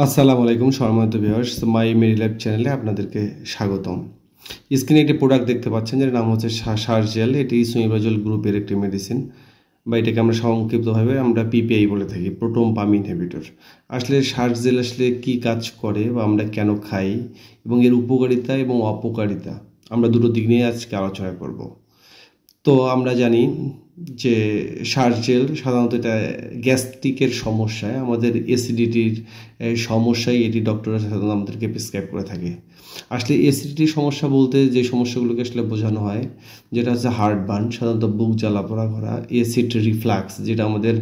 আসসালামু আলাইকুম সম্মানিত ভিউয়ার্স, মাই মেরি লাইফ চ্যানেলে আপনাদেরকে স্বাগতম। স্ক্রিনে একটি প্রোডাক্ট দেখতে পাচ্ছেন যার নাম হচ্ছে সার্জেল। এটি সুইবাজল গ্রুপের একটি মেডিসিন, বা এটাকে আমরা সংক্ষিপ্তভাবে আমরা পিপিআই বলে থাকি, প্রোটন পাম্প ইনহিবিটর। আসলে সার্জেল আসলে কি কাজ করে বা আমরা কেন খাই এবং এর উপকারিতা এবং অপকারিতা আমরা দুটো দিক নিয়ে আজকে আলোচনা করব। তো আমরা জানি যে সার্জেল সাধারণত এটা গ্যাস্ট্রিকের সমস্যায়, আমাদের অ্যাসিডিটির সমস্যায় এটি ডক্টররা সাধারণত আমাদেরকে প্রেসক্রাইব করে থাকে। আসলে অ্যাসিডিটির সমস্যা বলতে যে সমস্যাগুলোকে আসলে বোঝানো হয়, যেটা হচ্ছে হার্টবার্ন, সাধারণত বুক জ্বালা পোড়া করা, অ্যাসিড রিফ্লাক্স, যেটা আমাদের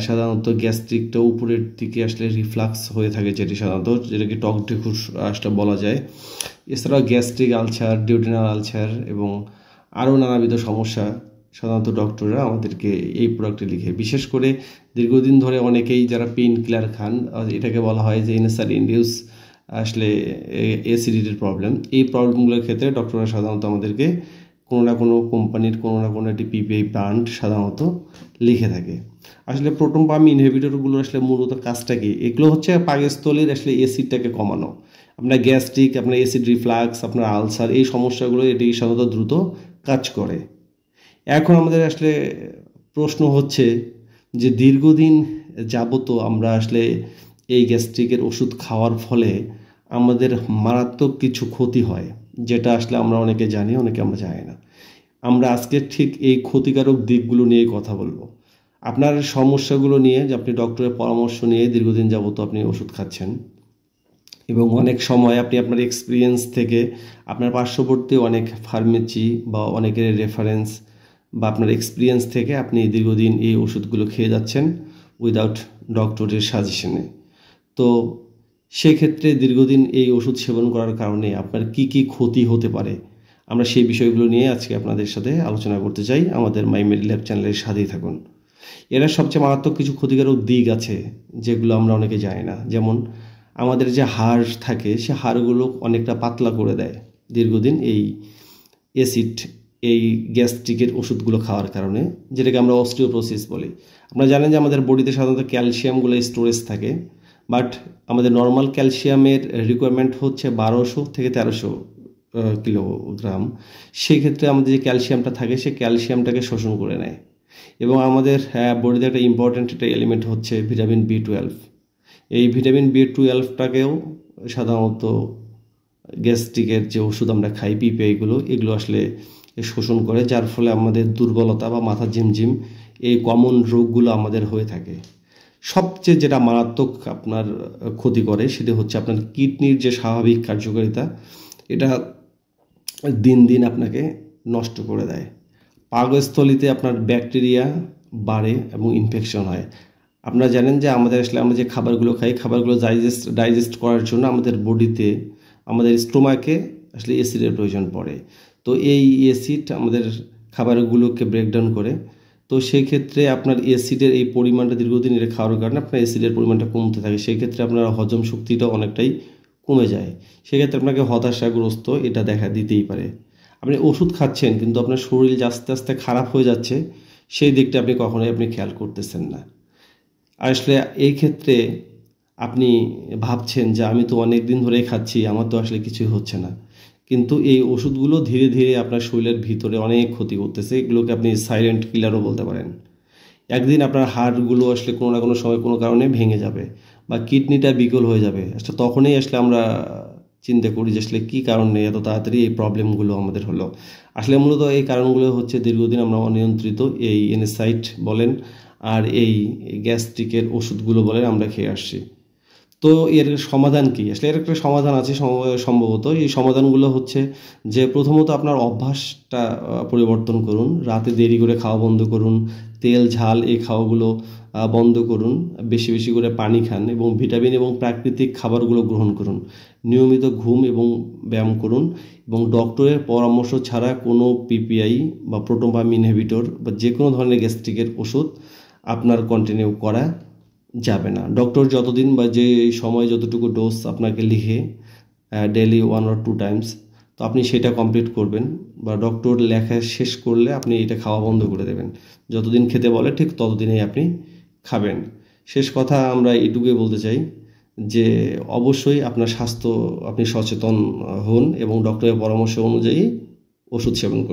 সাধারণত গ্যাস্ট্রিকটা উপরের দিকে আসলে রিফ্লাক্স হয়ে থাকে, যেটি সাধারণত যেটাকে টক ঢেকুর আসলে বলা যায়। এছাড়াও গ্যাস্ট্রিক আলসার, ডিউডেনাল আলসার এবং আরও নানাবিধ সমস্যা সাধারণত ডক্টররা আমাদেরকে এই প্রোডাক্টটি লিখে। বিশেষ করে দীর্ঘদিন ধরে অনেকেই যারা পেইন কিলার খান, এটাকে বলা হয় যে ইনসার ইনডিউস আসলে অ্যাসিডিটির প্রবলেম। এই প্রবলেমগুলোর ক্ষেত্রে ডক্টররা সাধারণত আমাদেরকে কোনো না কোনো কোম্পানির কোনো না কোনো একটি পিপিআই ব্র্যান্ড সাধারণত লিখে থাকে। আসলে প্রোটন পাম্প ইনহিবিটরগুলো আসলে মূলত কাজটা কি? এগুলো হচ্ছে পাকস্থলীর আসলে অ্যাসিডটাকে কমানো। আপনার গ্যাস্ট্রিক, আপনার অ্যাসিড রিফ্লাক্স, আপনার আলসার, এই সমস্যাগুলো এটি সাধারণত দ্রুত কাজ করে। এখন আমাদের আসলে প্রশ্ন হচ্ছে যে দীর্ঘদিন যাবত আমরা আসলে এই গ্যাস্ট্রিকের ওষুধ খাওয়ার ফলে আমাদের মারাত্মক কিছু ক্ষতি হয়, যেটা আসলে আমরা অনেকে জানি, অনেকে আমরা জানি না। আমরা আজকে ঠিক এই ক্ষতিকারক দিকগুলো নিয়ে কথা বলবো। আপনার সমস্যাগুলো নিয়ে, যে আপনি ডক্টরের পরামর্শ নিয়ে দীর্ঘদিন যাবত আপনি ওষুধ খাচ্ছেন এবং অনেক সময় আপনি আপনার এক্সপিরিয়েন্স থেকে, আপনার পার্শ্ববর্তী অনেক ফার্মেসি বা অনেকের রেফারেন্স বা আপনার এক্সপিরিয়েন্স থেকে আপনি দীর্ঘদিন এই ওষুধগুলো খেয়ে যাচ্ছেন উইদাউট ডক্টরের সাজেশনে। তো সেক্ষেত্রে দীর্ঘদিন এই ওষুধ সেবন করার কারণে আপনার কি কি ক্ষতি হতে পারে, আমরা সেই বিষয়গুলো নিয়ে আজকে আপনাদের সাথে আলোচনা করতে চাই। আমাদের মাই মেরি লাইফ চ্যানেলের সাথেই থাকুন। এরা সবচেয়ে মারাত্মক কিছু ক্ষতিকারক দিক আছে যেগুলো আমরা অনেকে জানি না। যেমন আমাদের যে হাড় থাকে, সে হাড়গুলো অনেকটা পাতলা করে দেয় দীর্ঘদিন এই অ্যাসিড, এই গ্যাস্ট্রিকের ওষুধগুলো খাওয়ার কারণে, যেটাকে আমরা অস্টিওপোরোসিস বলি। আপনারা জানেন যে আমাদের বডিতে সাধারণত ক্যালসিয়ামগুলো স্টোরেজ থাকে, বাট আমাদের নর্মাল ক্যালসিয়ামের রিকোয়ারমেন্ট হচ্ছে 1200 থেকে 1300 কিলোগ্রাম। সেক্ষেত্রে আমাদের যে ক্যালসিয়ামটা থাকে, সে ক্যালসিয়ামটাকে শোষণ করে নেয়। এবং আমাদের বডিতে একটা ইম্পর্ট্যান্ট একটা এলিমেন্ট হচ্ছে ভিটামিন B12। এই ভিটামিন B12টাকেও সাধারণত গ্যাস্ট্রিকের যে ওষুধ আমরা খাই, পিপিআইগুলো, এগুলো আসলে শোষণ করে, যার ফলে আমাদের দুর্বলতা বা মাথা ঝিমঝিম, এই কমন রোগগুলো আমাদের হয়ে থাকে। সবচেয়ে যেটা মারাত্মক আপনার ক্ষতি করে, সেটা হচ্ছে আপনার কিডনির যে স্বাভাবিক কার্যকারিতা, এটা দিন দিন আপনাকে নষ্ট করে দেয়। পাকস্থলীতে আপনার ব্যাকটেরিয়া বাড়ে এবং ইনফেকশন হয়। আপনারা জানেন যে আমরা যে খাবারগুলো খাই, খাবারগুলো ডাইজেস্ট করার জন্য আমাদের বডিতে, আমাদের স্টোমাকে আসলে অ্যাসিডের প্রয়োজন পড়ে। তো এই অ্যাসিড আমাদের খাবারগুলোকে ব্রেকডাউন করে। তো সেই ক্ষেত্রে আপনার অ্যাসিডের এই পরিমাণটা দীর্ঘদিন এটা খাওয়ার কারণে আপনার অ্যাসিডের পরিমাণটা কমতে থাকে। সেই ক্ষেত্রে আপনার হজম শক্তিটা অনেকটাই কমে যায়। সেক্ষেত্রে আপনাকে হতাশাগ্রস্ত এটা দেখা দিতেই পারে। আপনি ওষুধ খাচ্ছেন কিন্তু আপনার শরীর আস্তে আস্তে খারাপ হয়ে যাচ্ছে, সেই দিকটা আপনি কখনোই খেয়াল করতেছেন না। আসলে এই ক্ষেত্রে আপনি ভাবছেন যে আমি তো অনেক দিন ধরে খাচ্ছি, আমার তো আসলে কিছুই হচ্ছে না। কিন্তু এই ওষুধগুলো ধীরে ধীরে আপনার শরীরের ভিতরে অনেক ক্ষতি করতেছে। এগুলোকে আপনি সাইলেন্ট কিলারও বলতে পারেন। একদিন আপনার হাড়গুলো আসলে কোনো না কোনো সময় কোনো কারণে ভেঙে যাবে বা কিডনিটা বিকল হয়ে যাবে। আসলে তখনই আসলে আমরা চিন্তা করি যে আসলে কী কারণে এত তাড়াতাড়ি এই প্রবলেমগুলো আমাদের হলো। আসলে মূলত এই কারণগুলো হচ্ছে দীর্ঘদিন আমরা অনিয়ন্ত্রিত এই এনএসাইড বলেন আর এই গ্যাস্ট্রিকের ওষুধগুলো বলেন আমরা খেয়ে আসছি। তো এর সমাধান কি? আসলে এর একটা সমাধান আছে সম্ভবত। এই সমাধানগুলো হচ্ছে যে প্রথমত আপনার অভ্যাসটা পরিবর্তন করুন। রাতে দেরি করে খাওয়া বন্ধ করুন। তেল ঝাল এই খাওয়াগুলো বন্ধ করুন। বেশি বেশি করে পানি খান এবং ভিটামিন এবং প্রাকৃতিক খাবারগুলো গ্রহণ করুন। নিয়মিত ঘুম এবং ব্যায়াম করুন এবং ডক্টরের পরামর্শ ছাড়া কোনো পিপিআই বা প্রোটন পাম্প ইনহিবিটর বা যে কোনো ধরনের গ্যাস্ট্রিকের ওষুধ আপনার কন্টিনিউ করা যাবে না। ডক্টর যতদিন বা যে সময় যতটুকু ডোজ আপনাকে লিখে ডেইলি 1 or 2 টাইমস, তো আপনি সেটা কমপ্লিট করবেন, বা ডক্টর লেখা শেষ করলে আপনি এটা খাওয়া বন্ধ করে দেবেন। যতদিন খেতে বলে ঠিক ততদিনেই আপনি খাবেন। শেষ কথা আমরা এইটুকুই বলতে চাই যে অবশ্যই আপনার স্বাস্থ্য আপনি সচেতন হন এবং ডক্টরের পরামর্শ অনুযায়ী ওষুধ সেবন করুন।